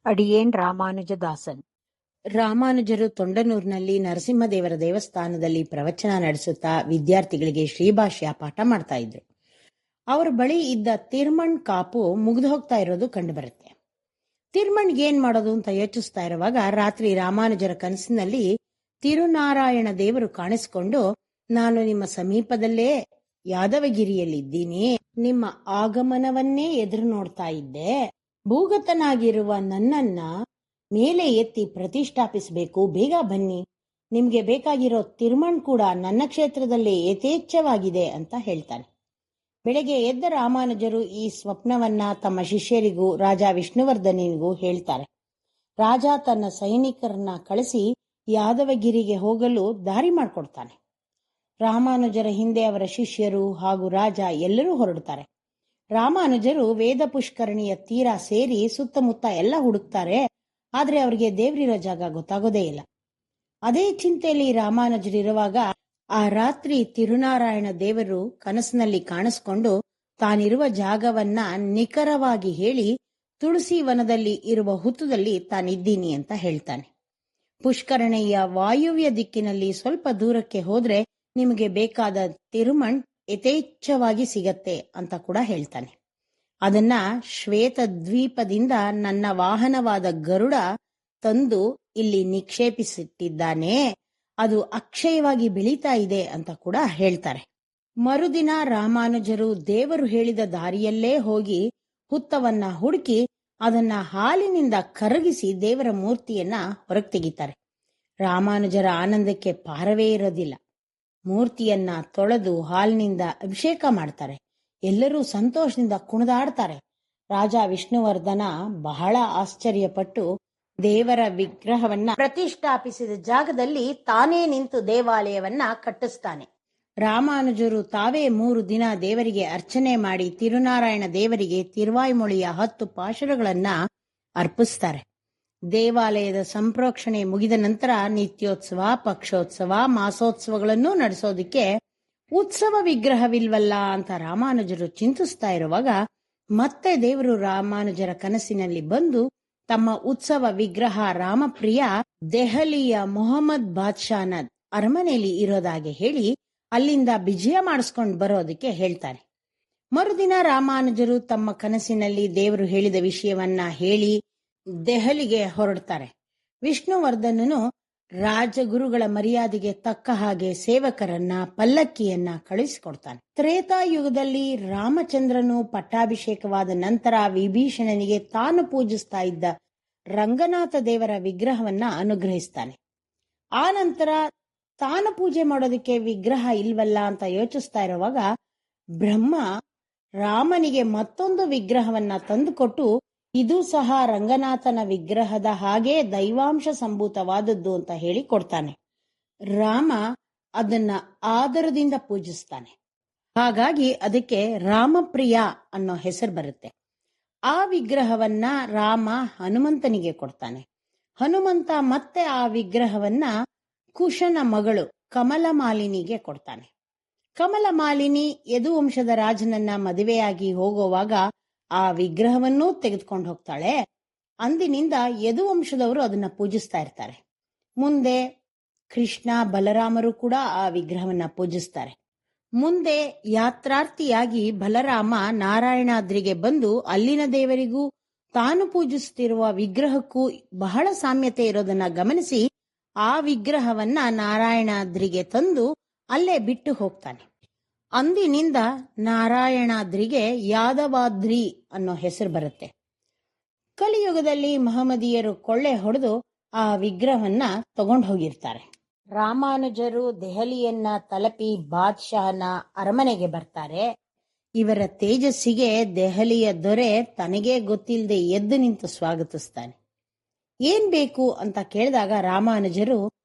ಅಡಿಯೇನ್ ರಾಮಾನುಜದಾಸನ್. ರಾಮಾನುಜರು ತೊಂಡನೂರಿನಲ್ಲಿ ನರಸಿಂಹದೇವರ ದೇವಸ್ಥಾನದಲ್ಲಿ ಪ್ರವಚನ ನಡೆಸುತ್ತಾ ವಿದ್ಯಾರ್ಥಿಗಳಿಗೆ ಶ್ರೀಭಾಷ್ಯ ಪಾಠ ಮಾಡ್ತಾ ಇದ್ರು. ಅವರ ಬಳಿ ಇದ್ದ ತಿರ್ಮಣ್ ಕಾಪು ಮುಗಿದು ಹೋಗ್ತಾ ಇರೋದು ಕಂಡು ಬರುತ್ತೆ. ತಿರ್ಮಣ್ಗೆ ಏನ್ ಮಾಡೋದು ಅಂತ ಯೋಚಿಸ್ತಾ ಇರುವಾಗ ರಾತ್ರಿ ರಾಮಾನುಜರ ಕನಸಿನಲ್ಲಿ ತಿರುನಾರಾಯಣ ದೇವರು ಕಾಣಿಸಿಕೊಂಡು, ನಾನು ನಿಮ್ಮ ಸಮೀಪದಲ್ಲೇ ಯಾದವಗಿರಿಯಲ್ಲಿದ್ದೀನಿ, ನಿಮ್ಮ ಆಗಮನವನ್ನೇ ಎದುರು ನೋಡ್ತಾ ಇದ್ದೆ, ಭೂಗತನಾಗಿರುವ ನನ್ನನ್ನ ಮೇಲೆ ಎತ್ತಿ ಪ್ರತಿಷ್ಠಾಪಿಸಬೇಕು, ಬೇಗ ಬನ್ನಿ, ನಿಮ್ಗೆ ಬೇಕಾಗಿರೋ ತಿರ್ಮಣ್ ಕೂಡ ನನ್ನ ಕ್ಷೇತ್ರದಲ್ಲಿ ಯಥೇಚ್ಛವಾಗಿದೆ ಅಂತ ಹೇಳ್ತಾನೆ. ಬೆಳಗ್ಗೆ ಎದ್ದ ರಾಮಾನುಜರು ಈ ಸ್ವಪ್ನವನ್ನ ತಮ್ಮ ಶಿಷ್ಯರಿಗೂ ರಾಜ ವಿಷ್ಣುವರ್ಧನಿಗೂ ಹೇಳ್ತಾರೆ. ರಾಜ ತನ್ನ ಸೈನಿಕರನ್ನ ಕಳಿಸಿ ಯಾದವಗಿರಿಗೆ ಹೋಗಲು ದಾರಿ ಮಾಡಿಕೊಡ್ತಾನೆ. ರಾಮಾನುಜರ ಹಿಂದೆ ಅವರ ಶಿಷ್ಯರು ಹಾಗೂ ರಾಜ ಎಲ್ಲರೂ ಹೊರಡ್ತಾರೆ. ರಾಮಾನುಜರು ವೇದ ಪುಷ್ಕರಣಿಯ ತೀರ ಸೇರಿ ಸುತ್ತಮುತ್ತ ಎಲ್ಲ ಹುಡುಕ್ತಾರೆ. ಆದ್ರೆ ಅವರಿಗೆ ದೇವ್ರಿರೋ ಜಾಗ ಗೊತ್ತಾಗೋದೇ ಇಲ್ಲ. ಅದೇ ಚಿಂತೆಯಲ್ಲಿ ರಾಮಾನುಜರಿರುವಾಗ ಆ ರಾತ್ರಿ ತಿರುನಾರಾಯಣ ದೇವರು ಕನಸಿನಲ್ಲಿ ಕಾಣಿಸ್ಕೊಂಡು ತಾನಿರುವ ಜಾಗವನ್ನ ನಿಖರವಾಗಿ ಹೇಳಿ ತುಳಸಿ ವನದಲ್ಲಿ ಇರುವ ಹುತ್ತದಲ್ಲಿ ತಾನಿದ್ದೀನಿ ಅಂತ ಹೇಳ್ತಾನೆ. ಪುಷ್ಕರಣಿಯ ವಾಯುವ್ಯ ದಿಕ್ಕಿನಲ್ಲಿ ಸ್ವಲ್ಪ ದೂರಕ್ಕೆ ಹೋದ್ರೆ ನಿಮಗೆ ಬೇಕಾದ ತಿರುಮಣ್ ಯಥೇಚ್ಛವಾಗಿ ಸಿಗತ್ತೆ ಅಂತ ಕೂಡ ಹೇಳ್ತಾನೆ. ಅದನ್ನ ಶ್ವೇತ ದ್ವೀಪದಿಂದ ನನ್ನ ವಾಹನವಾದ ಗರುಡ ತಂದು ಇಲ್ಲಿ ನಿಕ್ಷೇಪಿಸಿಟ್ಟಿದ್ದಾನೆ, ಅದು ಅಕ್ಷಯವಾಗಿ ಬೆಳೀತಾ ಇದೆ ಅಂತ ಕೂಡ ಹೇಳ್ತಾರೆ. ಮರುದಿನ ರಾಮಾನುಜರು ದೇವರು ಹೇಳಿದ ದಾರಿಯಲ್ಲೇ ಹೋಗಿ ಹುತ್ತವನ್ನ ಹುಡುಕಿ ಅದನ್ನ ಹಾಲಿನಿಂದ ಕರಗಿಸಿ ದೇವರ ಮೂರ್ತಿಯನ್ನ ಹೊರಗೆ ತೆಗಿತಾರೆ. ರಾಮಾನುಜರ ಆನಂದಕ್ಕೆ ಪಾರವೇ ಇರೋದಿಲ್ಲ. ಮೂರ್ತಿಯನ್ನ ತೊಳೆದು ಹಾಲಿನಿಂದ ಅಭಿಷೇಕ ಮಾಡ್ತಾರೆ. ಎಲ್ಲರೂ ಸಂತೋಷದಿಂದ ಕುಣಿದಾಡ್ತಾರೆ. ರಾಜ ವಿಷ್ಣುವರ್ಧನ ಬಹಳ ಆಶ್ಚರ್ಯಪಟ್ಟು ದೇವರ ವಿಗ್ರಹವನ್ನ ಪ್ರತಿಷ್ಠಾಪಿಸಿದ ಜಾಗದಲ್ಲಿ ತಾನೇ ನಿಂತು ದೇವಾಲಯವನ್ನ ಕಟ್ಟಿಸ್ತಾನೆ. ರಾಮಾನುಜರು ತಾವೇ 3 ದಿನ ದೇವರಿಗೆ ಅರ್ಚನೆ ಮಾಡಿ ತಿರುನಾರಾಯಣ ದೇವರಿಗೆ ತಿರುವಾಯ್ಮೊಳಿಯ 10 ಪಾಶುರಗಳನ್ನ ಅರ್ಪಿಸ್ತಾರೆ. ದೇವಾಲಯದ ಸಂಪ್ರೋಕ್ಷಣೆ ಮುಗಿದ ನಂತರ ನಿತ್ಯೋತ್ಸವ, ಪಕ್ಷೋತ್ಸವ, ಮಾಸೋತ್ಸವಗಳನ್ನು ನಡೆಸೋದಿಕ್ಕೆ ಉತ್ಸವ ವಿಗ್ರಹವಿಲ್ವಲ್ಲ ಅಂತ ರಾಮಾನುಜರು ಚಿಂತಿಸ್ತಾ ಇರುವಾಗ ಮತ್ತೆ ದೇವರು ರಾಮಾನುಜರ ಕನಸಿನಲ್ಲಿ ಬಂದು ತಮ್ಮ ಉತ್ಸವ ವಿಗ್ರಹ ರಾಮಪ್ರಿಯ ದೆಹಲಿಯ ಮೊಹಮ್ಮದ್ ಬಾದ್ಶಾನ ಅರಮನೆಯಲ್ಲಿ ಇರೋದಾಗೆ ಹೇಳಿ ಅಲ್ಲಿಂದ ವಿಜಯ ಮಾಡಿಸ್ಕೊಂಡು ಬರೋದಕ್ಕೆ ಹೇಳ್ತಾರೆ. ಮರುದಿನ ರಾಮಾನುಜರು ತಮ್ಮ ಕನಸಿನಲ್ಲಿ ದೇವರು ಹೇಳಿದ ವಿಷಯವನ್ನ ಹೇಳಿ ದೆಹಲಿಗೆ ಹೊರಡ್ತಾರೆ. ವಿಷ್ಣುವರ್ಧನನು ರಾಜಗುರುಗಳ ಮರ್ಯಾದೆಗೆ ತಕ್ಕ ಹಾಗೆ ಸೇವಕರನ್ನ ಪಲ್ಲಕ್ಕಿಯನ್ನ ಕಳಿಸಿಕೊಡ್ತಾನೆ. ತ್ರೇತಾಯುಗದಲ್ಲಿ ರಾಮಚಂದ್ರನು ಪಟ್ಟಾಭಿಷೇಕವಾದ ನಂತರ ವಿಭೀಷಣನಿಗೆ ತಾನು ಪೂಜಿಸ್ತಾ ಇದ್ದ ರಂಗನಾಥ ದೇವರ ವಿಗ್ರಹವನ್ನ ಅನುಗ್ರಹಿಸ್ತಾನೆ. ಆ ನಂತರ ತಾನು ಪೂಜೆ ಮಾಡೋದಕ್ಕೆ ವಿಗ್ರಹ ಇಲ್ವಲ್ಲ ಅಂತ ಯೋಚಿಸ್ತಾ ಇರುವಾಗ ಬ್ರಹ್ಮ ರಾಮನಿಗೆ ಮತ್ತೊಂದು ವಿಗ್ರಹವನ್ನ ತಂದುಕೊಟ್ಟು ಇದು ಸಹ ರಂಗನಾಥನ ವಿಗ್ರಹದ ಹಾಗೆ ದೈವಾಂಶ ಸಂಭೂತವಾದದ್ದು ಅಂತ ಹೇಳಿ ಕೊಡ್ತಾನೆ. ರಾಮ ಅದನ್ನ ಆದರದಿಂದ ಪೂಜಿಸ್ತಾನೆ. ಹಾಗಾಗಿ ಅದಕ್ಕೆ ರಾಮಪ್ರಿಯ ಅನ್ನೋ ಹೆಸರು ಬರುತ್ತೆ. ಆ ವಿಗ್ರಹವನ್ನ ರಾಮ ಹನುಮಂತನಿಗೆ ಕೊಡ್ತಾನೆ. ಹನುಮಂತ ಮತ್ತೆ ಆ ವಿಗ್ರಹವನ್ನ ಕುಶನ ಮಗಳು ಕಮಲಮಾಲಿನಿಗೆ ಕೊಡ್ತಾನೆ. ಕಮಲಮಾಲಿನಿ ಯದುವಂಶದ ರಾಜನನ್ನ ಮದುವೆಯಾಗಿ ಹೋಗುವಾಗ ಆ ವಿಗ್ರಹವನ್ನೂ ತೆಗೆದುಕೊಂಡು ಹೋಗ್ತಾಳೆ. ಅಂದಿನಿಂದ ಯದುವಂಶದವರು ಅದನ್ನ ಪೂಜಿಸ್ತಾ ಇರ್ತಾರೆ. ಮುಂದೆ ಕೃಷ್ಣ ಬಲರಾಮರು ಕೂಡ ಆ ವಿಗ್ರಹವನ್ನ ಪೂಜಿಸ್ತಾರೆ. ಮುಂದೆ ಯಾತ್ರಾರ್ಥಿಯಾಗಿ ಬಲರಾಮ ನಾರಾಯಣಾದ್ರಿಗೆ ಬಂದು ಅಲ್ಲಿನ ದೇವರಿಗೂ ತಾನು ಪೂಜಿಸುತ್ತಿರುವ ವಿಗ್ರಹಕ್ಕೂ ಬಹಳ ಸಾಮ್ಯತೆ ಇರೋದನ್ನ ಗಮನಿಸಿ ಆ ವಿಗ್ರಹವನ್ನ ನಾರಾಯಣಾದ್ರಿಗೆ ತಂದು ಅಲ್ಲೇ ಬಿಟ್ಟು ಹೋಗ್ತಾನೆ. ಅಂದಿನಿಂದ ನಾರಾಯಣಾದ್ರಿಗೆ ಯಾದವಾದ್ರಿ ಅನ್ನೋ ಹೆಸರು ಬರುತ್ತೆ. ಕಲಿಯುಗದಲ್ಲಿ ಮಹಮ್ಮದೀಯರು ಕೊಳ್ಳೆ ಹೊಡೆದು ಆ ವಿಗ್ರಹವನ್ನ ತಗೊಂಡು ಹೋಗಿರ್ತಾರೆ. ರಾಮಾನುಜರು ದೆಹಲಿಯನ್ನ ತಲುಪಿ ಬಾದ್ಶಾಹನ ಅರಮನೆಗೆ ಬರ್ತಾರೆ. ಇವರ ತೇಜಸ್ಸಿಗೆ ದೆಹಲಿಯ ದೊರೆ ತನಗೇ ಗೊತ್ತಿಲ್ಲದೆ ಎದ್ದು ನಿಂತು ಸ್ವಾಗತಿಸ್ತಾನೆ. ಏನ್ ಬೇಕು ಅಂತ ಕೇಳಿದಾಗ ರಾಮಾನುಜರು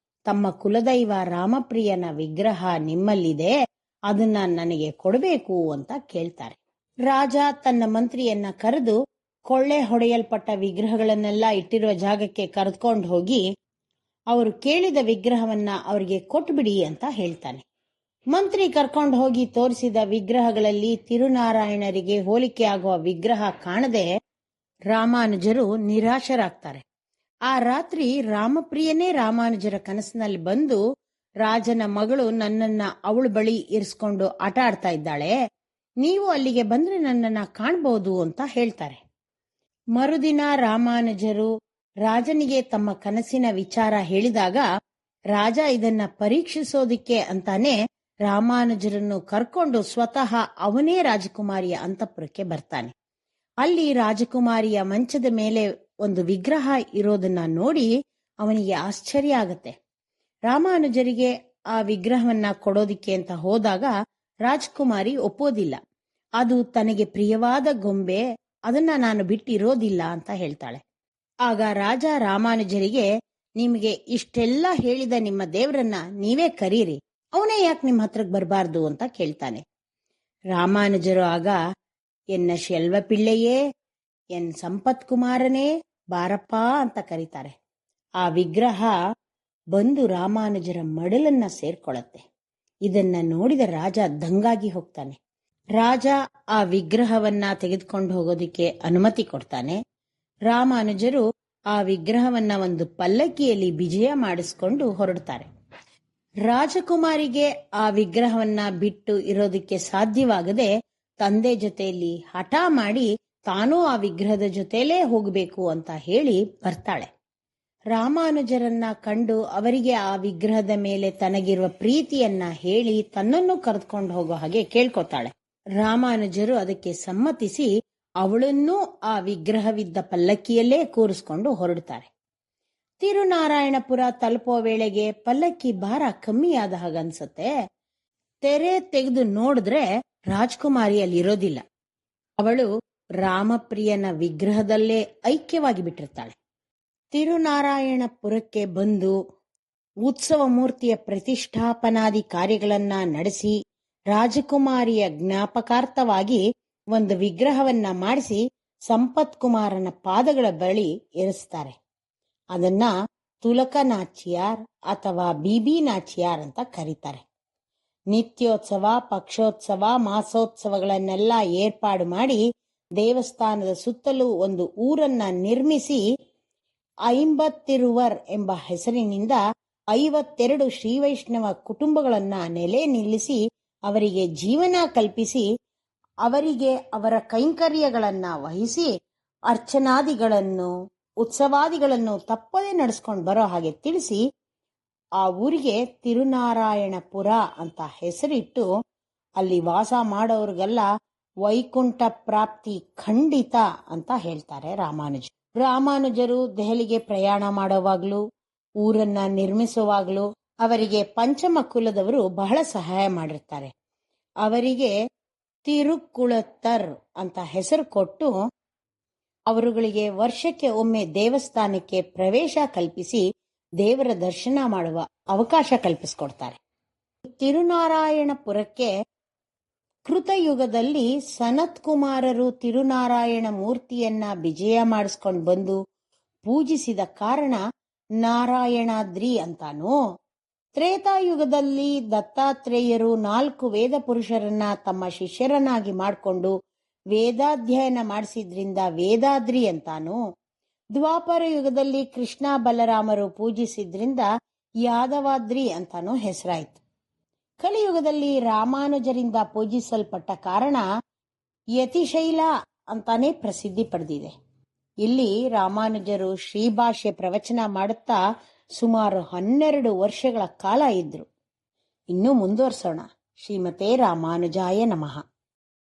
ತಮ್ಮ ಕುಲದೈವ ರಾಮಪ್ರಿಯನ ವಿಗ್ರಹ ನಿಮ್ಮಲ್ಲಿದೆ, ಅದನ್ನ ನನಗೆ ಕೊಡಬೇಕು ಅಂತ ಕೇಳ್ತಾರೆ. ರಾಜ ತನ್ನ ಮಂತ್ರಿಯನ್ನ ಕರೆದು ಕೊಳ್ಳೆ ಹೊಡೆಯಲ್ಪಟ್ಟ ವಿಗ್ರಹಗಳನ್ನೆಲ್ಲ ಇಟ್ಟಿರುವ ಜಾಗಕ್ಕೆ ಕರೆದುಕೊಂಡು ಹೋಗಿ ಅವರು ಕೇಳಿದ ವಿಗ್ರಹವನ್ನ ಅವರಿಗೆ ಕೊಟ್ಬಿಡಿ ಅಂತ ಹೇಳ್ತಾನೆ. ಮಂತ್ರಿ ಕರ್ಕೊಂಡು ಹೋಗಿ ತೋರಿಸಿದ ವಿಗ್ರಹಗಳಲ್ಲಿ ತಿರುನಾರಾಯಣರಿಗೆ ಹೋಲಿಕೆ ಆಗುವ ವಿಗ್ರಹ ಕಾಣದೆ ರಾಮಾನುಜರು ನಿರಾಶರಾಗ್ತಾರೆ. ಆ ರಾತ್ರಿ ರಾಮಪ್ರಿಯನೇ ರಾಮಾನುಜರ ಕನಸಿನಲ್ಲಿ ಬಂದು, ರಾಜನ ಮಗಳು ನನ್ನನ್ನ ಅವಳ ಬಳಿ ಇರಿಸ್ಕೊಂಡು ಆಟ ಆಡ್ತಾ ಇದ್ದಾಳೆ, ನೀವು ಅಲ್ಲಿಗೆ ಬಂದ್ರೆ ನನ್ನನ್ನ ಕಾಣಬಹುದು ಅಂತ ಹೇಳ್ತಾರೆ. ಮರುದಿನ ರಾಮಾನುಜರು ರಾಜನಿಗೆ ತಮ್ಮ ಕನಸಿನ ವಿಚಾರ ಹೇಳಿದಾಗ ರಾಜ ಇದನ್ನ ಪರೀಕ್ಷಿಸೋದಿಕ್ಕೆ ಅಂತಾನೆ ರಾಮಾನುಜರನ್ನು ಕರ್ಕೊಂಡು ಸ್ವತಃ ಅವನೇ ರಾಜಕುಮಾರಿಯ ಅಂತಃಪುರಕ್ಕೆ ಬರ್ತಾನೆ. ಅಲ್ಲಿ ರಾಜಕುಮಾರಿಯ ಮಂಚದ ಮೇಲೆ ಒಂದು ವಿಗ್ರಹ ಇರೋದನ್ನ ನೋಡಿ ಅವನಿಗೆ ಆಶ್ಚರ್ಯ ಆಗತ್ತೆ. ರಾಮಾನುಜರಿಗೆ ಆ ವಿಗ್ರಹವನ್ನ ಕೊಡೋದಿಕ್ಕೆ ಅಂತ ಹೋದಾಗ ರಾಜಕುಮಾರಿ ಒಪ್ಪೋದಿಲ್ಲ. ಅದು ತನಗೆ ಪ್ರಿಯವಾದ ಗೊಂಬೆ, ಅದನ್ನ ನಾನು ಬಿಟ್ಟಿರೋದಿಲ್ಲ ಅಂತ ಹೇಳ್ತಾಳೆ. ಆಗ ರಾಜ ರಾಮಾನುಜರಿಗೆ, ನಿಮಗೆ ಇಷ್ಟೆಲ್ಲ ಹೇಳಿದ ನಿಮ್ಮ ದೇವರನ್ನ ನೀವೇ ಕರೀರಿ, ಅವನೇ ಯಾಕೆ ನಿಮ್ಮ ಹತ್ರಕ್ಕೆ ಬರಬಾರ್ದು ಅಂತ ಕೇಳ್ತಾನೆ. ರಾಮಾನುಜರು ಆಗ, ಎನ್ನ ಶೆಲ್ವ ಪಿಳ್ಳೆಯೇ, ಎನ್ ಸಂಪತ್ ಕುಮಾರನೇ ಬಾರಪ್ಪ ಅಂತ ಕರೀತಾರೆ. ಆ ವಿಗ್ರಹ ಬಂದು ರಾಮಾನುಜರ ಮಡಲನ್ನ ಸೇರ್ಕೊಳ್ಳತ್ತೆ. ಇದನ್ನ ನೋಡಿದ ರಾಜ ದಂಗಾಗಿ ಹೋಗ್ತಾನೆ. ರಾಜ ಆ ವಿಗ್ರಹವನ್ನ ತೆಗೆದುಕೊಂಡು ಹೋಗೋದಿಕ್ಕೆ ಅನುಮತಿ ಕೊಡ್ತಾನೆ. ರಾಮಾನುಜರು ಆ ವಿಗ್ರಹವನ್ನ ಒಂದು ಪಲ್ಲಕ್ಕಿಯಲ್ಲಿ ವಿಜಯ ಮಾಡಿಸ್ಕೊಂಡು ಹೊರಡ್ತಾರೆ. ರಾಜಕುಮಾರಿಗೆ ಆ ವಿಗ್ರಹವನ್ನ ಬಿಟ್ಟು ಇರೋದಿಕ್ಕೆ ಸಾಧ್ಯವಾಗದೆ ತಂದೆ ಜೊತೆಯಲ್ಲಿ ಹಠ ಮಾಡಿ ತಾನೂ ಆ ವಿಗ್ರಹದ ಜೊತೆಲೇ ಹೋಗಬೇಕು ಅಂತ ಹೇಳಿ ಬರ್ತಾಳೆ. ರಾಮಾನುಜರನ್ನ ಕಂಡು ಅವರಿಗೆ ಆ ವಿಗ್ರಹದ ಮೇಲೆ ತನಗಿರುವ ಪ್ರೀತಿಯನ್ನ ಹೇಳಿ ತನ್ನನ್ನು ಕರೆದುಕೊಂಡು ಹೋಗೋ ಹಾಗೆ ಕೇಳ್ಕೊತಾಳೆ. ರಾಮಾನುಜರು ಅದಕ್ಕೆ ಸಮ್ಮತಿಸಿ ಅವಳನ್ನೂ ಆ ವಿಗ್ರಹವಿದ್ದ ಪಲ್ಲಕ್ಕಿಯಲ್ಲೇ ಕೂರಿಸ್ಕೊಂಡು ಹೊರಡ್ತಾರೆ. ತಿರುನಾರಾಯಣಪುರ ತಲುಪೋ ವೇಳೆಗೆ ಪಲ್ಲಕ್ಕಿ ಭಾರ ಕಮ್ಮಿಯಾದ ಹಾಗನ್ಸತ್ತೆ. ತೆರೆ ತೆಗೆದು ನೋಡಿದ್ರೆ ರಾಜ್ಕುಮಾರಿ ಅಲ್ಲಿರೋದಿಲ್ಲ. ಅವಳು ರಾಮಪ್ರಿಯನ ವಿಗ್ರಹದಲ್ಲೇ ಐಕ್ಯವಾಗಿ ಬಿಟ್ಟಿರ್ತಾಳೆ. ತಿರುನಾರಾಯಣಪುರಕ್ಕೆ ಬಂದು ಉತ್ಸವ ಮೂರ್ತಿಯ ಪ್ರತಿಷ್ಠಾಪನಾದಿ ಕಾರ್ಯಗಳನ್ನ ನಡೆಸಿ ರಾಜಕುಮಾರಿಯ ಜ್ಞಾಪಕಾರ್ಥವಾಗಿ ಒಂದು ವಿಗ್ರಹವನ್ನ ಮಾಡಿಸಿ ಸಂಪತ್ ಕುಮಾರನ ಪಾದಗಳ ಬಳಿ ಇರಿಸ್ತಾರೆ. ಅದನ್ನ ತುಲಕ ನಾಚ್ಯಾರ್ ಅಥವಾ ಬೀಬಿ ನಾಚ್ಯಾರ್ ಅಂತ ಕರೀತಾರೆ. ನಿತ್ಯೋತ್ಸವ, ಪಕ್ಷೋತ್ಸವ, ಮಾಸೋತ್ಸವಗಳನ್ನೆಲ್ಲ ಏರ್ಪಾಡು ಮಾಡಿ ದೇವಸ್ಥಾನದ ಸುತ್ತಲೂ ಒಂದು ಊರನ್ನ ನಿರ್ಮಿಸಿ ಐಂಬತ್ತಿರುವರ್ ಎಂಬ ಹೆಸರಿನಿಂದ 52 ಶ್ರೀವೈಷ್ಣವ ಕುಟುಂಬಗಳನ್ನ ನೆಲೆ ನಿಲ್ಲಿಸಿ ಅವರಿಗೆ ಜೀವನ ಕಲ್ಪಿಸಿ ಅವರಿಗೆ ಅವರ ಕೈಂಕರ್ಯಗಳನ್ನ ವಹಿಸಿ ಅರ್ಚನಾದಿಗಳನ್ನು ಉತ್ಸವಾದಿಗಳನ್ನು ತಪ್ಪದೇ ನಡೆಸ್ಕೊಂಡು ಬರೋ ಹಾಗೆ ತಿಳಿಸಿ ಆ ಊರಿಗೆ ತಿರುನಾರಾಯಣಪುರ ಅಂತ ಹೆಸರಿಟ್ಟು ಅಲ್ಲಿ ವಾಸ ಮಾಡೋರ್ಗೆಲ್ಲ ವೈಕುಂಠ ಪ್ರಾಪ್ತಿ ಖಂಡಿತ ಅಂತ ಹೇಳ್ತಾರೆ ರಾಮಾನುಜರು. ರಾಮಾನುಜರು ದೆಹಲಿಗೆ ಪ್ರಯಾಣ ಮಾಡೋವಾಗ್ಲೂ ಊರನ್ನ ನಿರ್ಮಿಸುವಾಗ್ಲೂ ಅವರಿಗೆ ಪಂಚಮ ಕುಲದವರು ಬಹಳ ಸಹಾಯ ಮಾಡಿರ್ತಾರೆ. ಅವರಿಗೆ ತಿರುಕುಳತ್ತರ್ ಅಂತ ಹೆಸರು ಕೊಟ್ಟು ಅವರುಗಳಿಗೆ ವರ್ಷಕ್ಕೆ ಒಮ್ಮೆ ದೇವಸ್ಥಾನಕ್ಕೆ ಪ್ರವೇಶ ಕಲ್ಪಿಸಿ ದೇವರ ದರ್ಶನ ಮಾಡುವ ಅವಕಾಶ ಕಲ್ಪಿಸಿಕೊಡ್ತಾರೆ. ತಿರುನಾರಾಯಣಪುರಕ್ಕೆ ಕೃತಯುಗದಲ್ಲಿ ಸನತ್ ಕುಮಾರರು ತಿರುನಾರಾಯಣ ಮೂರ್ತಿಯನ್ನ ವಿಜಯ ಮಾಡಿಸ್ಕೊಂಡು ಬಂದು ಪೂಜಿಸಿದ ಕಾರಣ ನಾರಾಯಣಾದ್ರಿ ಅಂತಾನೂ, ತ್ರೇತಾಯುಗದಲ್ಲಿ ದತ್ತಾತ್ರೇಯರು 4 ವೇದ ಪುರುಷರನ್ನ ತಮ್ಮ ಶಿಷ್ಯರನ್ನಾಗಿ ಮಾಡಿಕೊಂಡು ವೇದಾಧ್ಯಯನ ಮಾಡಿಸಿದ್ರಿಂದ ವೇದಾದ್ರಿ ಅಂತಾನೂ, ದ್ವಾಪರ ಯುಗದಲ್ಲಿ ಕೃಷ್ಣ ಬಲರಾಮರು ಪೂಜಿಸಿದ್ರಿಂದ ಯಾದವಾದ್ರಿ ಅಂತಾನೂ ಹೆಸರಾಯಿತು. ಕಲಿಯುಗದಲ್ಲಿ ರಾಮಾನುಜರಿಂದ ಪೂಜಿಸಲ್ಪಟ್ಟ ಕಾರಣ ಯತಿಶೈಲ ಅಂತಾನೆ ಪ್ರಸಿದ್ಧಿ ಪಡೆದಿದೆ. ಇಲ್ಲಿ ರಾಮಾನುಜರು ಶ್ರೀಭಾಷ್ಯ ಪ್ರವಚನ ಮಾಡುತ್ತಾ ಸುಮಾರು 12 ವರ್ಷಗಳ ಕಾಲ ಇದ್ರು. ಇನ್ನೂ ಮುಂದುವರ್ಸೋಣ. ಶ್ರೀಮತೆ ರಾಮಾನುಜಾಯ ನಮಃ.